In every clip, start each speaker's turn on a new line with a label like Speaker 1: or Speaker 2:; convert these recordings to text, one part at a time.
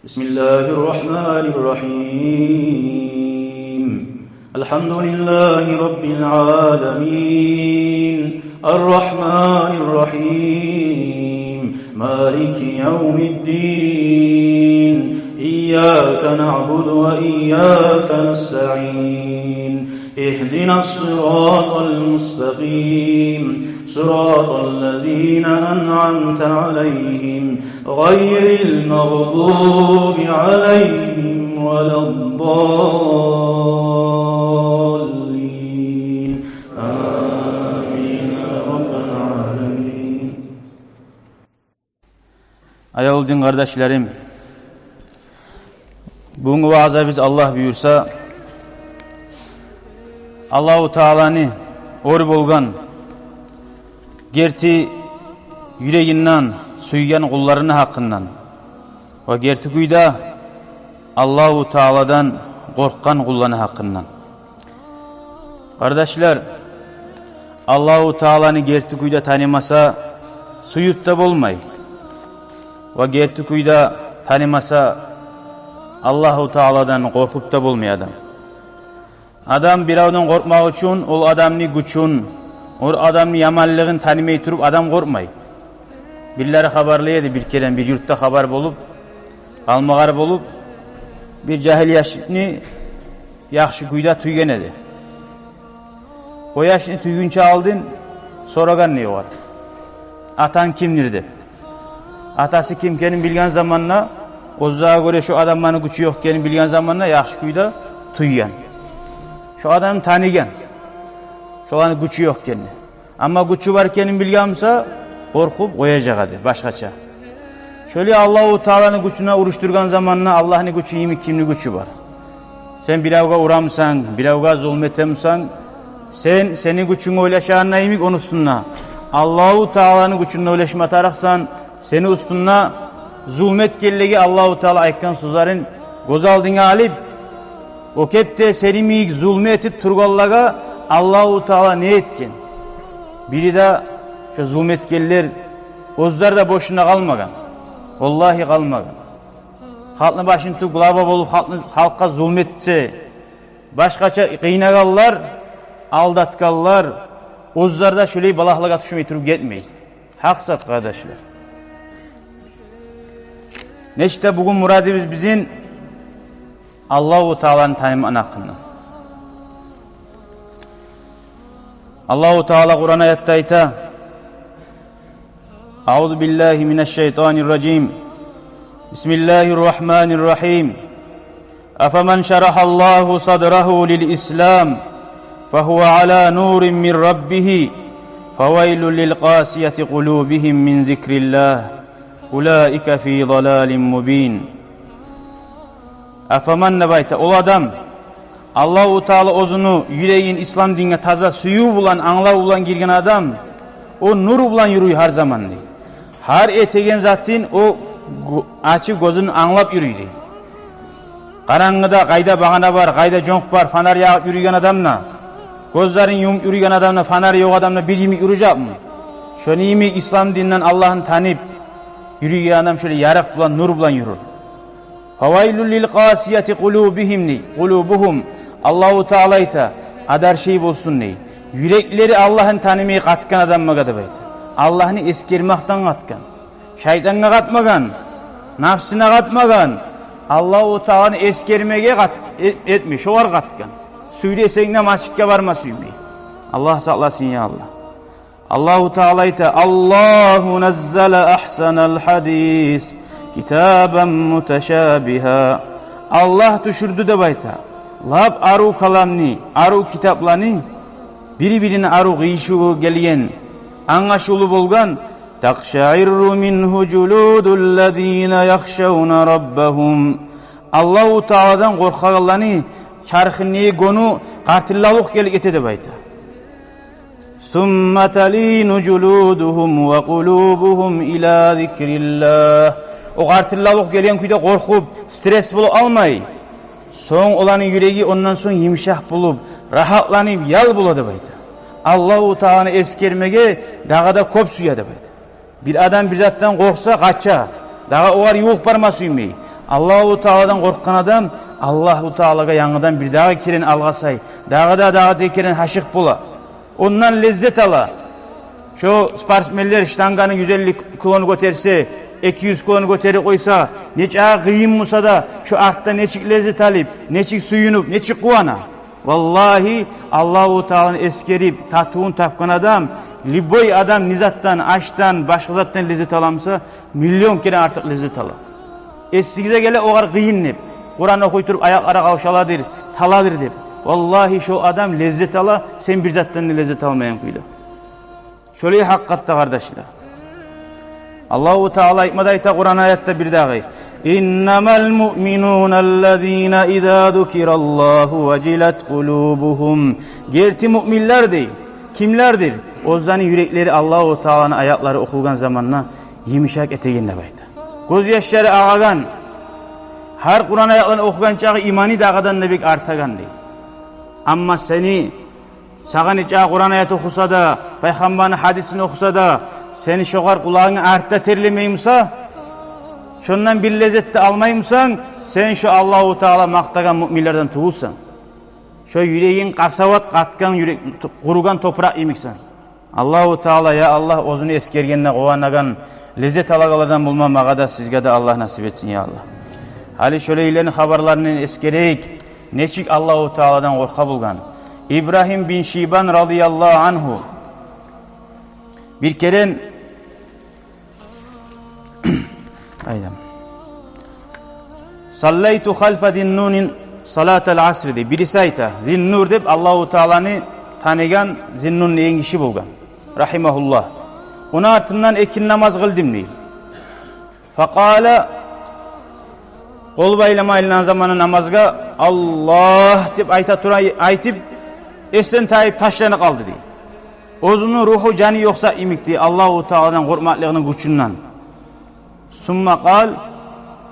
Speaker 1: بسم الله الرحمن الرحيم الحمد لله رب العالمين الرحمن الرحيم مالك يوم الدين إياك نعبد وإياك نستعين اهدنا الصراط المستقيم صراط الذين أنعمت عليهم غير المغضوب عليهم ولا الضالين آمين رب العالمين.
Speaker 2: Ayol kardeşlerim, bu vaazda biz Allah buyursa, Allahu Teala'nı or bolgan, gerti yüreğinden suygan kullarını hakkından ve gerti kuyda Allahu Teala'dan korkan kullarını hakkından. Kardeşler, Allahu Teala'nı gerti kuyda tanımasa suyut da bolmay. Ve gerti kuyda tanımasa Allahu Teala'dan korkup da bolmay adam. Adam biravdan korkmak için ol adamni güçün, o adamni yamallığın tanımay turup adam korkmay. Birileri haberleydi bir kere bir yurtta haber bulup, kalmağar bulup, bir cahil yaşını yaxşı kuyda tüygen edi. O yaşını tüyünçe aldın, soragan ne var? Atan kimdir de? Atası kimkenin bilgen zamanla, ozağa göre şu adamların gücü yokkenin bilgen zamanla yaxşı kuyda tüygen. Şu adamı tanıgan, şu an gücü yokkenin. Ama gücü varkenin bilgense, korkup koyacak hadi başkaça. Şöyle Allahu Teala'nın gücüne uruşturgan zamanla Allah'ın gücü imi kimli gücü var. Sen biravga uramsan, biravga zulmetemsan, senin gücünü oylaşağına imik onun üstüne. Allahu Teala'nın gücünü oylaşma taraksan, seni üstüne zulmet kellegi Allahu Teala aykan sözlerin gozaldığını alıp, o kepte seni miyik zulme etip turgallaga Allahu Teala ne etken? Biri de şu zulmetkeller ozlar da boşuna kalmagan. Vallahi kalmagan. Halkın başını tutup glaba bolup halka zulmetse, başkaça kıynagallar, aldatkallar, ozlar da şöyle balaklığa düşmeyi turup gitmeyin. Haksat kardeşler. Neşte bugün muradımız bizim Allahu Teala'nın tanıman hakkında. Allahu Teala Kur'an ayette ayta: Euzu billahi mineşşeytanirracim. Bismillahirrahmanirrahim. Afaman şerahallahu sadrahu lil-İslam fehuve ala nurin min rabbih feveylun lil-qasiyeti kulubihim min zikrillah ulaika fi dalalin mubin. Afaman nebayta ol adam Allahu Teala ozunu yüreğin İslam dinine taza suyu bulan, anla bulan girgen adam o nur bulan yürüyor her zaman değil. Her etegen zaten o açıp gözünü anlap yürüyor değil. Karanlıda kayda bağına var, kayda jonk var, fanar yağıp yürüyen adamla, gözlerin yumup yürüyen adamla, fanar yok adamla bir yemek yürüyecek mi? Şöyle yemek İslam dininden Allah'ın tanıyıp yürüyen adam şöyle yarak bulan, nur bulan yürür. Havaylul lil qasiyati kulubuhum. Allahu Teala ita adar şey bolsun ne? Yürekleri Allah'ın tanımayı katkan adam mı gadabaydı? Allah'ını eskermekten katkan. Şeytanına katmagan, nafsına katmagan. Allahu Teala'nı eskermeye etmiş, o var katkan. Söylesen de masjidke varma suymayı. Allah saklasın ya Allah. Allahu Teala ita Allahu nazzala ahsanal hadis kitaben muteşabiha. Allah düşürdü de bayta. Lab aru kalamni, aru kitaplarını biri-birine aru gıyşu geliyen, anlaşılı bolgan takşairru minhu culudullezine yakşavna rabbahum. Allahu Teala'dan korkağlarını çarkınlığı gonu kartillalık gelik etede bayta. Summa talinu culuduhum ve kulubuhum ila zikrillah. O kartillalık gelen kuyda korkup stres bulup almay. Son olanın yüreği ondan sonra yumuşak bulup rahatlanıp yal buladı bayta. Allahu Teala'nı eskermege dağda kop suya da bayta. Bir adam bir zattan korksa kaça. Dağa o var yuh barma suymay. Allahu Taala'dan korkkan adam Allahu Taala'ga yanıdan bir daha kirin algasay, dağı tekirin haşık bula. Ondan lezzet ala. Şu sportmenler ştanganın 150 kilonu göterse, 200 kilonu göteri koysa, neçe kıyım musa da şu artta neçik lezzet alıp, neçik suyunup, neçik kuvana. Vallahi Allahu Taala'nı eskerip tatuğun tapkan adam, liboy adam nizattan, aştan, başka zattan lezzet alamsa milyon kere artık lezzet ala. Eskize gele o kadar kıyınlip, Kur'an okuyturup ayaklara kavşaladır, taladır deyip. Vallahi şu adam lezzet ala, sen bir zattan lezzet almayan kuyla. Şöyle hakikatte kardeşler. Allahu Teala ikmadayta Kur'an ayette bir daha. İnnemel mu'minûnellezîne izâ zukirallâhu vecilet kulûbuhum. Gerti müminler değil. Kimlerdir? Ozdanın yürekleri Allahu Teala'nın ayakları okulgan zamanla yumuşak eteğinde baydı. Göz yaşları ağagan. Her Kur'an ayaklarını okugan çağı imani dağadan da bir artagan değil. Ama seni sağan içe Kur'an ayet okusa da, Peygamber'in hadisini okusa da, seni şoğar kulağını artta terlemeyimsa, şundan bir lezzette almayımsan, sen şu Allahu Teala maktagan müminlerden tuğulsan. Şu yüreğin kasavat katkan yürek, kurugan toprak yemiksen. Allahu Teala ya Allah ozunu eskergenine kovanagan lezzet alagalardan bulmamağa da sizge de Allah nasip etsin ya Allah. Hali şöyle ilerin haberlerini eskereyik, neçik Allahu Teala'dan korka bulgan. İbrahim bin Şiban radıyallahu anhu bir kere sallaytu halfa zinnunin salatel asr de birisi ayta zinnur deb Allahu Teala'nı tanıgan zinnunun en kişi bulgan rahimahullah. Onun ardından ekin namaz kıldım deyil. Fakala kol baylamayla zamanı namazga Allah deb ayta turayı aytip esten tayip taşlanı kaldı deyil. Ozunun ruhu canı yoksa imikti Allahu Teala'dan korkmaklığının güçünden. Summa kal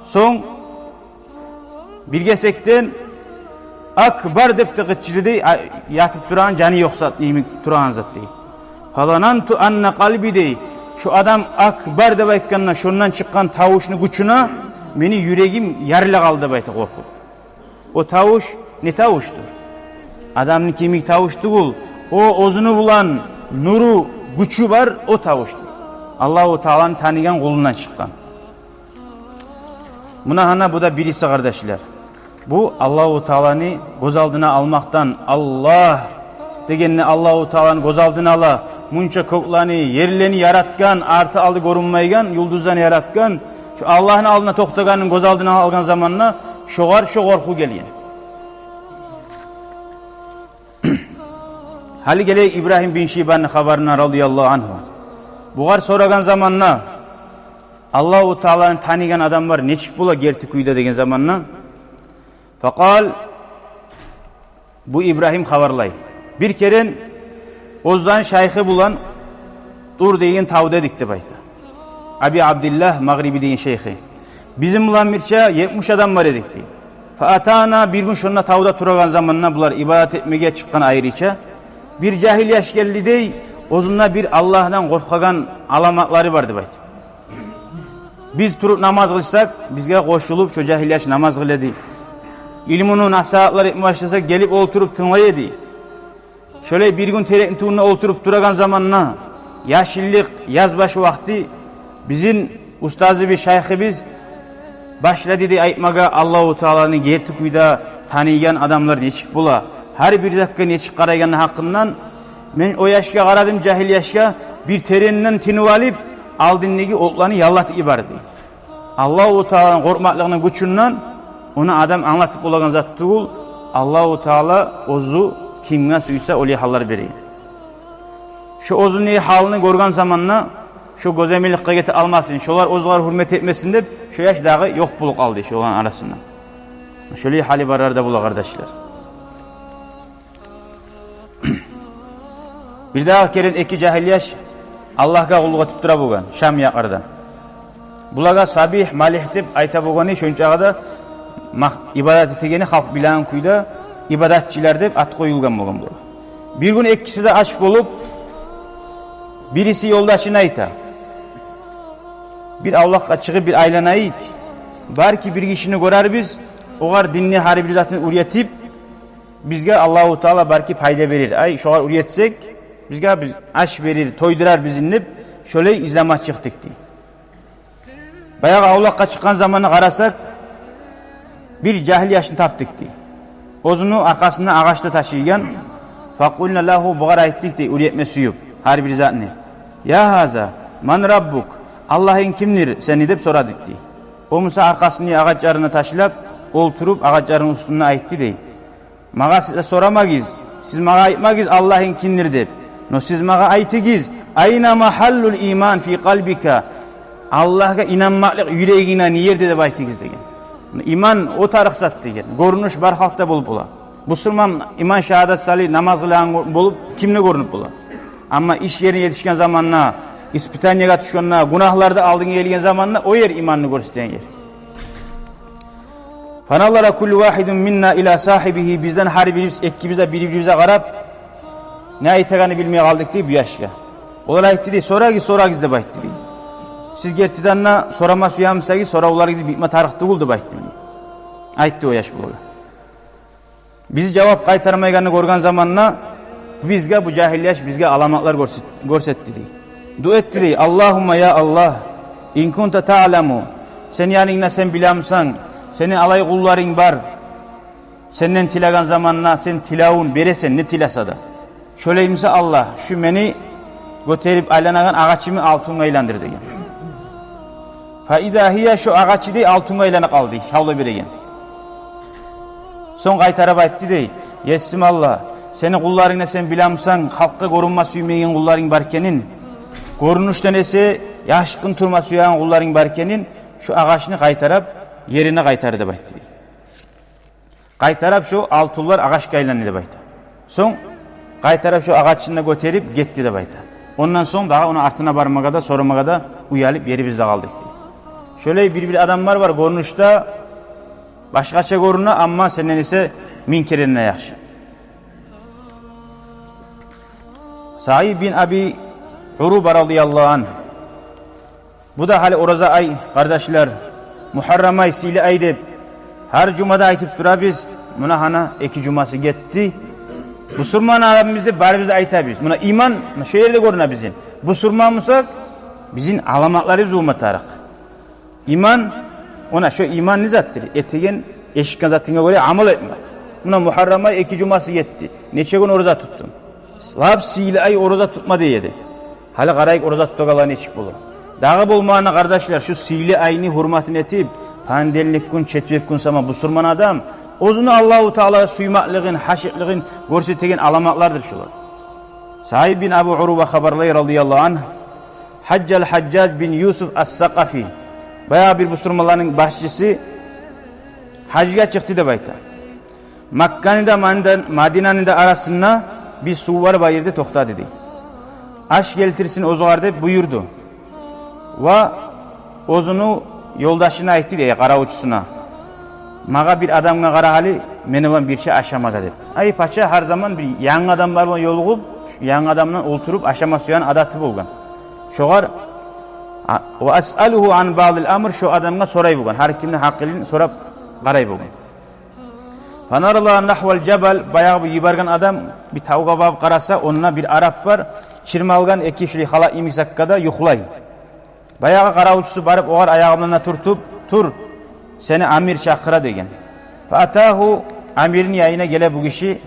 Speaker 2: son bilgesekten akbar dep de gıçırdı yatıp duran canı yoksa imik duran zat değil. Falanantu anne kalbi dey. Şu adam akbar de baykanına şundan çıkan tavuşunu güçüne beni yüreğim yarıla kaldı bayta korkup. O tavuş ne tavuştur? Adamın kimik tavuştu bul. O ozunu bulan nuru güçü var o tavuştur. Allahu Teala'nın tanıyan kulundan çıkan. Buna hana bu da birisi kardeşler. Bu Allahu Teala'nı göz aldına almaktan Allah degenine Allahu Teala'nın göz aldına ala munça koklarını yerlerini yaratkan artı aldı korunmaygan yıldızlarını yaratkan şu Allah'ın aldına toktaganın göz aldına algan zamanla şoğar şu korku geliyor. Hali gele İbrahim bin Şiban'ın haberine radıyallahu anhu. Buğar soragan zamanla Allahu Teala'nın tanıgan adam var neçik bula gerti kuyda degen zamanla fakal bu İbrahim haberlay. Bir kere Ozdan şeyhi bulan dur deyin tavda dikti bayta. Abi Abdullah Mağribi deyin şeyhi. Bizim bulan mirça 70 adam var edikti. Faatana bir gün şununla tavda turagan zamanla bular ibadet etmeye çıkan ayrıca bir cahil yaş geldi dey ozunla bir Allah'tan korkagan alamatları vardı bayta. Biz turup namaz kılsak bizge koşulup şu cahil yaş namaz kıledi. İlmunu nasihatlar etmeye başlasak gelip oturup tınlayedi. Şöyle bir gün terekin tuğuna oturup duragan zamanla yaşillik yazbaşı vakti bizim ustazı bir şeyhimiz başladı diye aytmaga Allahu Teala'nın gerti kuyda tanıyan adamlar neçik bula. Her bir dakika neçik karayanın hakkından ben o yaşka karadım cahil yaşka bir tereninden tinu alıp aldinligi otlarını yallat ibardı. Allahu Teala'nın korkmaklığının güçünden onu adam anlatıp olan zat değil. Allahu Teala ozu kimga suysa öyle hallar vereyim. Şu ozun neyi halini görgen zamanla şu gözemilik kıygeti almasın, şolar ozlar hürmet etmesin de şu yaş dağı yok buluk aldı şu olan arasından. Şöyle hali barar da bula kardeşler. Bir daha keren iki cahil yaş Allah'a kulluğa tuttura bugan Şam yakarda. Bulaga sabih malih deb ayta bugani şonçağa da ibadet etegeni halk bilen kuyda ibadatçiler deb at koyulgan bolgan bu. Bir gün ikkisi de aç bolup birisi yoldaşına ayta. Bir avlakka çıkıp bir aylanayık. Barki bir kişini görer biz, oğar dinni harbi zatını üretip, bizge Allahu Teala barki payda verir. Ay şoğar üretsek, bizge biz aş verir, toydurar bizinlip, şöyle izlama çıktık diye. Bayağı avlakka çıkan zamanı karasak, bir cahil yaşını taptık diye. Ozunu arkasından ağaçta taşıyan, fakulna lahu buğara ettik diye üretme suyup, harbi zatını. Ya haza, man rabbuk, Allah'ın kimdir seni deyip soradık diye. O Musa arkasını ağaçlarına taşılap, olturup ağaçların üstüne aitti dey. Mağa size soramagiz, siz mağa aytmagiz Allah'ın kimdir deyip. No siz mağa aytigiz, ayna mahallul iman fi kalbika. Allah'a inanmaklık yüreğine niyerde de aytigiz degen. İman o tarıksat degen. Görünüş bar halkta bulup ola. Müslüman iman şehadet salih namaz kılan bulup kimle görünüp ola. Ama iş yerine yetişken zamanla, ispitanyaya düşkenle, günahlarda aldığın gelgen zamanla o yer imanını gösteren yer. Fanallara kullu vahidun minna ila sahibihi, bizden her birimiz ekibimize birbirimize karap ne ayetlerini bilmeye kaldık diye bu yaşka. Onlar ayet dedi sonra gizde bayt dedi. Siz gertidanna sorama suyamsagi sonra ular gizi bitme tarıktı buldu bayt dedi. Ayet o yaş buldu. Biz cevap kaytarmayganı görgen zamanla bizge bu cahilyaş bizge alamatlar görsetti diye. Dua etti diye. Allahumma ya Allah, in kunta ta'lamu, sen yanına sen bilamsan, senin alay kulların var. Senden tilagan zamanla sen tilavun beresen ne tilasa da. Şöyleyimse Allah şu beni götürüp aylanagan ağaçımı altına aylandır degen. Fa idahiye şu ağaçı dey altına aylanıp aldı. Şavla biregen. Son kaytarıp aytti dey. Yesim Allah, seni kullarına sen bilamsan, halkta korunma suymayan kulların barkenin, görünüşten ise yaşkın turma suyan kulların barkenin, şu ağaçını kaytarıp yerine kaytarı da baytı. Kaytarıp şu altullar ağaç kaylanı da baytı. Son kaytarıp şu ağaçını götürüp gitti de baytı. Ondan sonra daha onu artına varmaga da sormaga da uyalıp yeri bizde kaldık diye. Şöyle bir adamlar var görünüşte başkaça görünüyor ama senden ise minkerine yakşı. Sa'id bin Abi Uruba radıyallahu anh. Bu da hali oraza ay kardeşler. Muharrem ay sili ay deyip her cumada aytıp dura biz. Buna hana 2 cuması gitti. Bu surman aramızda bari bizde ayta biz. Buna iman şu yerde görüne bizim. Bu surmamızsak bizim alamatları biz ummatarık. İman ona şu iman ne zattır? Etegen eşikkan zattına göre amel etmek. Buna Muharrem ay 2 cuması gitti. Neçe gün oruza tuttum. Lab sili ay oruza tutma deyedi. Hali qarayık oruza tuttuğalar neçik bulur. Dağı bulmağına kardeşler şu sili ayını hurmatını etip pandellik gün, çetvek gün sama bu surman adam ozunu Allahu Teala suymaklığın, haşiklığın görsetegen alamatlardır şular. Sa'id bin Abu Uruba haberlayı radıyallahu anh Haccac bin Yusuf as-Sakafi bayağı bir bu surmaların başçısı hacca çıktı da bayta. Makka'nın da Madine'nin de arasında bir su var bayırda tokta dedi. Aş getirsin ozularda buyurdu. Ve ozunu yoldaşına aitti diye kara uçsuna. Mağa bir adamla kara hali menevan bir şey aşamadı dedi. Ay paça her zaman bir yan adamlarla yoluğup yan adamla oturup aşama suyan adatı bulgan. Şoğar ve as'aluhu an ba'dil amr şu adamla soray bulgan. Her kimle hakkını sorap karay bulgan. Fanarallahu nahval cebel bayağı bir yibargan adam bir tavuğa bab karasa onunla bir Arap var. Çirmalgan eki şuli hala imisakkada yuhlay. Bayağı kara uçsu barıp oğar ayağımlarına tur seni amir çakıra degen. Fatahu amirin yayına gele bu kişi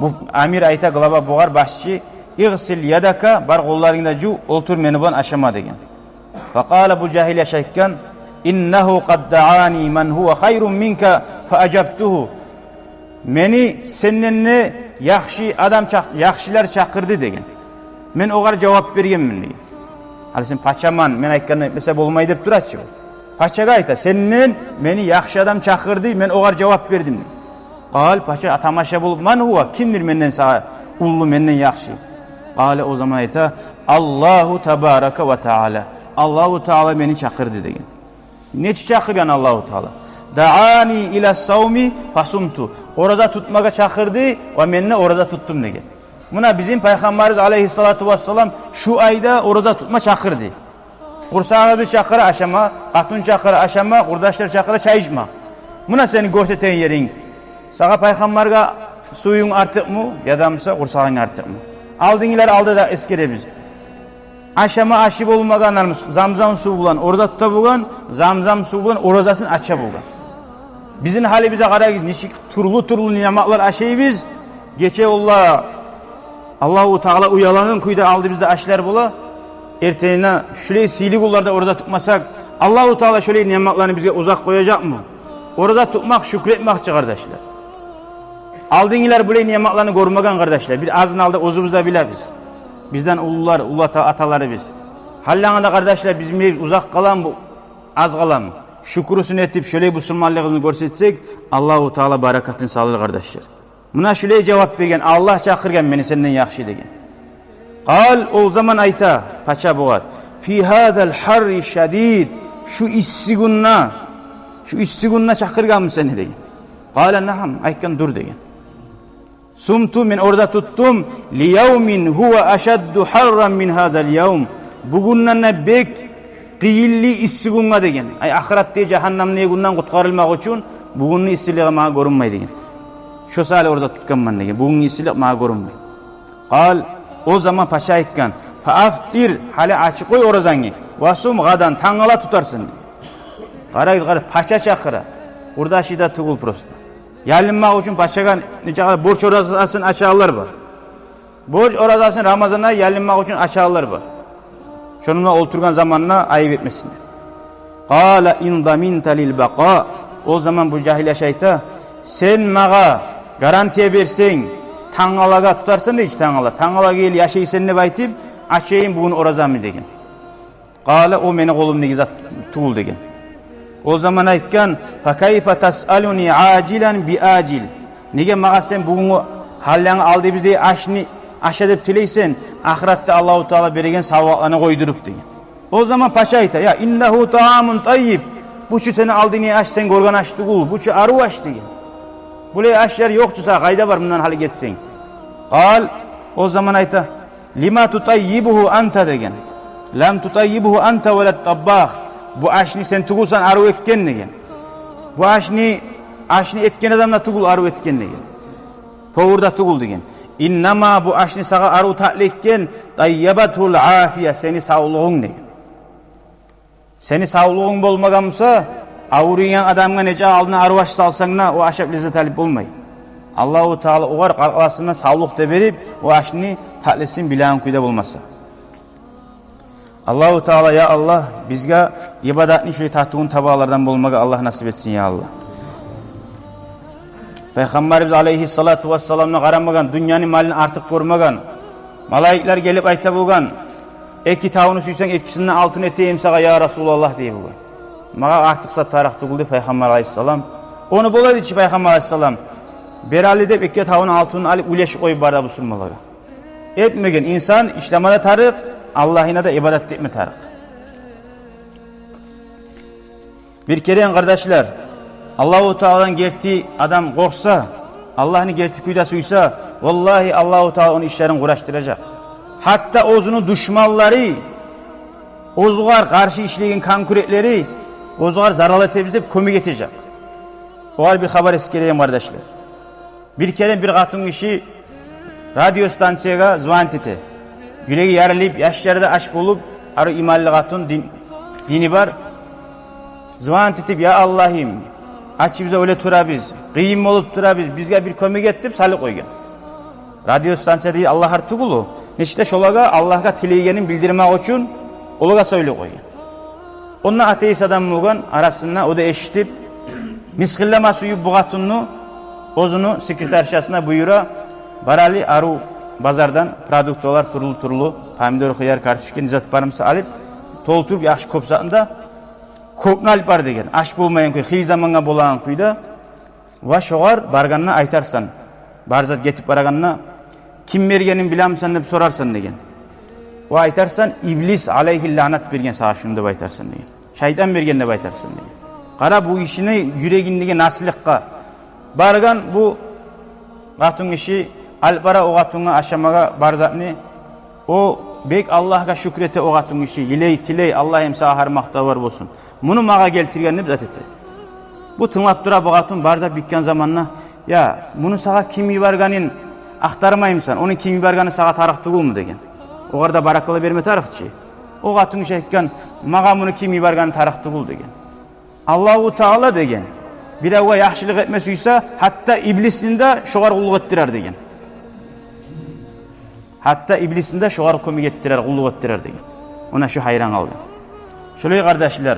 Speaker 2: bu amir ayta glaba boğar başçı İğsil yadaka bar kollarında cu oltur menuban aşama degen. Fakala bu cahiliye şeyhkan innehu kad da'ani men huve hayrun minka fa acabtuhu. Meni seninle yaxşiler çakırdı degen. Men oğar cevap bergenmin degen. Hali sen paçaman men aytkandan mesela bolmay dep duratçı. Paçaga ayta senden meni yaxşı adam çakırdı men oğar cevap berdim. Qal paça tamaşa bulup man huwa kimdir menden sağa ullu menden yaxşı. Qale o zaman ayta Allahu tebaraka ve taala. Allahu Teala meni çakırdı degen. Ne çakırgan Allahu Teala? Da'ani ila savmi fasumtu. Orada tutmaga çakırdı ve menne orada tuttum degen. Buna bizim Peygamberimiz aleyhissalatu vesselam şu ayda orada tutma çakırdı. Kursağı bir çakıra aşama, katun çakıra aşama, kurdaşlar çakıra çay içmek. Buna seni gösterten yerin. Sağa peygamberga suyun artık mı ya da mısa kursağın artık mı? Aldığınlar aldı da eskere biz. Aşama aşıp olmaganlarımız zamzam su bulan, orada tuta bulan, zamzam su bulan, orazasını aça bulan. Bizim hali bize qarayız, nişik turlu nimetler aşıyı biz. Geçe Allahu Teala uyalanın kuyda aldı bizde aşlar bula. Erteğine şöyle sili kullarda orada tutmasak, Allahu Teala şöyle nimetlerini bize uzak koyacak mı? Orada tutmak, şükretmek kardeşler. Aldığınlar böyle nimetlerini görmegen kardeşler. Bir azın aldı, ozumuzda bile biz. Bizden ulular, ataları biz. Hallağında kardeşler bizim uzak kalan bu, az kalan. Şükrüsünü etip şöyle Müslümanlığını görsetsek, Allahu Teala barakatını sağlar kardeşler. Buna şöyle cevap vergen, Allah çakırgen beni senden yakşı degen. Kal o zaman ayta, paça boğar. Fi hadal harri şadid, şu issigunna çakırgan mı seni degen. Kale naham, ayken dur degen. Sumtu min orada tuttum, li yevmin huve aşaddu harran min hadal yevm. Bugünden bek qiyilli issigunga degen. Ay ahirat diye cehennem negundan kutkarılmak için bugünün issiliği mağa görünmey degen. Şu sali orada tutkanman degen. Bugünün issiliği mağa görünmey. Kal o zaman paşa aytkan. Fa aftir hali açık koy orazanı. Vasum gadan tangala tutarsın. Qarayız paşa çakıra. Orada şida tugul prosto. Yalinmak için paşaga neçe borç orazasını aşağılar var. Borç orazasını Ramazan'a yalinmak için aşağılar var. Şonunla oturgan zamanına ayıp etmesinler. Qala in daminta lil baqa. O zaman bu cahiliye şeyta sen mağa garantiye bersen tangalaga tutarsın da hiç tangala. Tangala gel yaşaysan ne baytip açayım bugün orazamı degen. Qala o meni kolumda gizat tuğul degen. O zaman aytkan fa kayfa tasaluni acilan bi acil. Nege mağa sen bugün hallanı aldı bizde aşa dep tileysen ahirette Allahu Teala beregen savablarını koydurup degen. O zaman paşa ayta ya innehu taamun tayyib. Bu şu seni aldığını aş sen gorgan açtı kul. Bu şu aru aş degen. Buraya aşlar yokçusa kayda var bundan hali geçsen. Kal o zaman ayta lima tutayyibuhu anta degen. Lam tutayyibuhu anta velet tabbah. Bu aşni sen tugulsan aru etken degen. Bu aşni etken adamla tugul aru etken degen. Povurda tugul degen. İnnama bu aşni sağa aru ta'lekken tayyabatul afiye seni sağlığın degen. Seni sağlığın bolmagansa avruyan adamga nece aldına aru aş salsanna o aşap lezzet alip olmay. Allahu Teala oğar qarqasından sağlık da berip o aşni ta'lesin bilan kuyda bolmasa. Allahu Teala ya Allah bizga ibadatni şu tatığın tabalardan bolmaga Allah nasip etsin ya Allah. Peygamberimiz aleyhissalatu vesselam'na qaramagan, dünyanın malini artık görmegen, malaikler gelip ayta bulgan, eki tavuğunu suysan ekisinden altın eteyim sağa ya Resulallah diye bulgan. Mağa artık satarak tuğuldu Peygamber aleyhissalam. Onu bolaydı ki Peygamber aleyhissalam, berali deyip eki tavuğun altını alıp uleş koyup barda busulmalara. Etmegen insan işlemada tarık, Allah'ına da ibadet etme tarık. Bir kere kardeşler, Allahu Teala'dan gerti adam korksa, Allah'ın gerti kuyda suysa, vallahi Allahu Teala onun işlerini uğraştıracak. Hatta ozunu düşmanları, ozuğar karşı işleyen konkuretleri, ozuğar zarar edebilip kömük edecek. O hal bir haber eskeleyim kardeşler. Bir kere bir katın işi radyo stansiyaya zvant eti. Yüreği yarılayıp yaşlarda aşk bulup, arı imalli katın dini var. Zvant etip ya Allah'ım, açı bize öyle tura biz, kıyım olup tura bizge bir kömük etip salı koygen. Radyo stansiyada değil Allah artık ulu. Neşte şolaga Allah'a tileygenin bildirmek için olaga söyle koygen. Onunla ateist adam olgan arasında o da eşitip, miskillama suyu buğatununu, ozunu sekreterşasına buyura, barali aru bazardan produktolar turlu, pomidor, xiyar, kartuşken, izat parımsı alıp, tolturup yaxşı kopsatında, kopna alıp var degen. Aş bolmayan kuy, xil zamanga bolan kuyda, va şoğar barganına aytarsan, barzat getip baraganına, kim bergenin bilamsan dep sorarsan degen. Va aytarsan, iblis aleyhi lanat bergen sağa şunu dep aytarsan degen. Şeytan bergen dep aytarsan degen. Qara bu işini yüregindeki nasılıkka, bargan bu katun işi, alpara o katunga aşamaga barzatni, o bek Allah'a şükrete o atım işi, iley tiley Allah'ım sağa harmakta var olsun. Bunu mağa geltirgen ne bizzat etti. Bu tınlap dura bağatın barza bitken zamanla, ya bunu sağa kim yuvarganin aktarmayımsan, onun kim yuvarganı sağa tarık tuğul mu degen. O kadar barakalı verme tarıkçı. O atın işe etken, mağa bunu kim yuvarganı tarık tuğul degen. Allahu Teala degen. Bir ava yaxşılık etmesiyse hatta iblisini de şoğar kulluk ettirer degen. Hatta iblisini de şoğar komik ettirer, kulluk ettirer degen. Ona şu hayran kaldı. Şöyle kardeşler,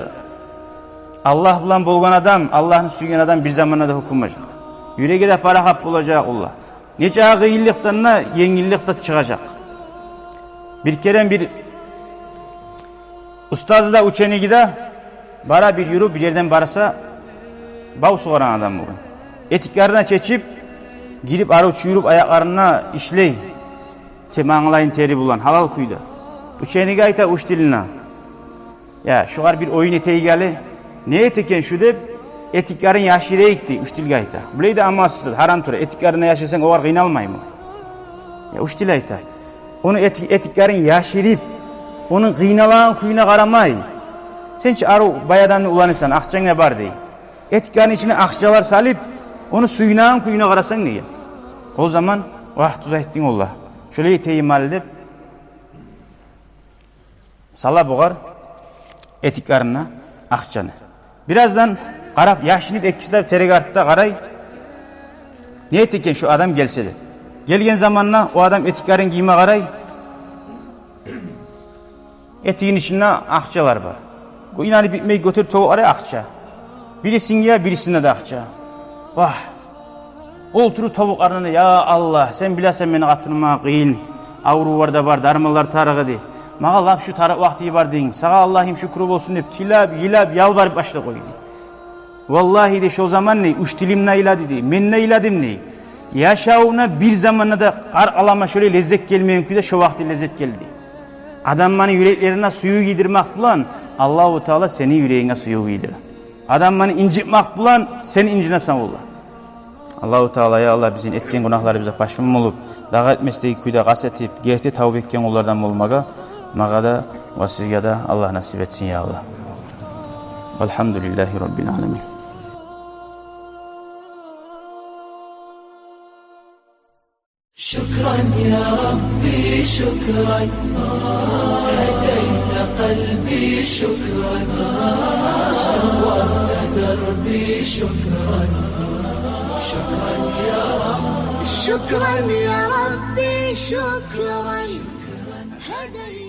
Speaker 2: Allah bilen bolgan adam, Allah'ın suygan adam bir zamanla da hukumayacak. Yüreğe de para kap olacak Allah. Nece gıyıllıktan da yengillik de çıkacak. Bir kere bir ustazı da uçeni gide, bara bir yürü bir yerden barasa, bav soğuran adam bugün. Etiklerine çeçip, girip arı uçuyurup ayaklarına işley. Temağlayın teri bulan, halal kuydu. Uçeni gayta uç diline. Ya şu var bir oyun eteği geldi. Ne eteken şu deyip, etiklerin yaşireye gitti uç dil gayta. Bileydi amasız, haram tura. Etiklerine yaşasan o var kıynalmayı mı? Ya uç dil gayta. Onu etiklerin yaşirip, onun kıynalan kuyuna karamay. Sen hiç arı bayadanlı ulanırsan, akçan ne var değil. Etiklerin içine akçalar salip, onu suyunağın kuyuna karasan niye? O zaman, vah tuza ettin Allah. Şöyle eteği mal edip, sala boğar, etiklerine akçanı. Birazdan qarab, yaşınıp ekşilep teregartta qaray. Ne etken şu adam gelse de. Gelgen zamanla o adam etiklerin giyime qaray. Etiğin içinde akçalar var. Bu inanı bitmeyi götür toğu araya akça. Birisinin ya birisine de akça. Vah. Olturu tavuk arnına, ya Allah sen bilasen beni atınma kıyın. Avru var da var, darmalar tarığı de. Mağa lap şu tarık vakti var deyin. Sağa Allah'ım şükür olsun deyip tilab, yilab, yalvarıp başla koydu. Vallahi de şu zaman ne? Üç dilim ne ila dedi. Men ne iladim ne? Yaşavuna bir zamanla da kar alama şöyle lezzet gelmeyen ki de şu vakti lezzet geldi. Adamların yüreklerine suyu giydirmek bulan Allahu Teala senin yüreğine suyu giydirir. Adamların incitmek bulan senin incine savullah. Allahu Teala ya Allah bizim etken günahları bize başvurma olup dağa etmesdeki kuyda kasetip gerçi tavbe etken onlardan olmaga mağa da ve sizge de Allah nasip etsin ya Allah. Velhamdülillahi Rabbil alemin.
Speaker 3: شكرا يا ربي شكرا هديت قلبي شكرا نورت دربي شكرا شكرا يا رب
Speaker 4: شكرا يا ربي شكرا هديت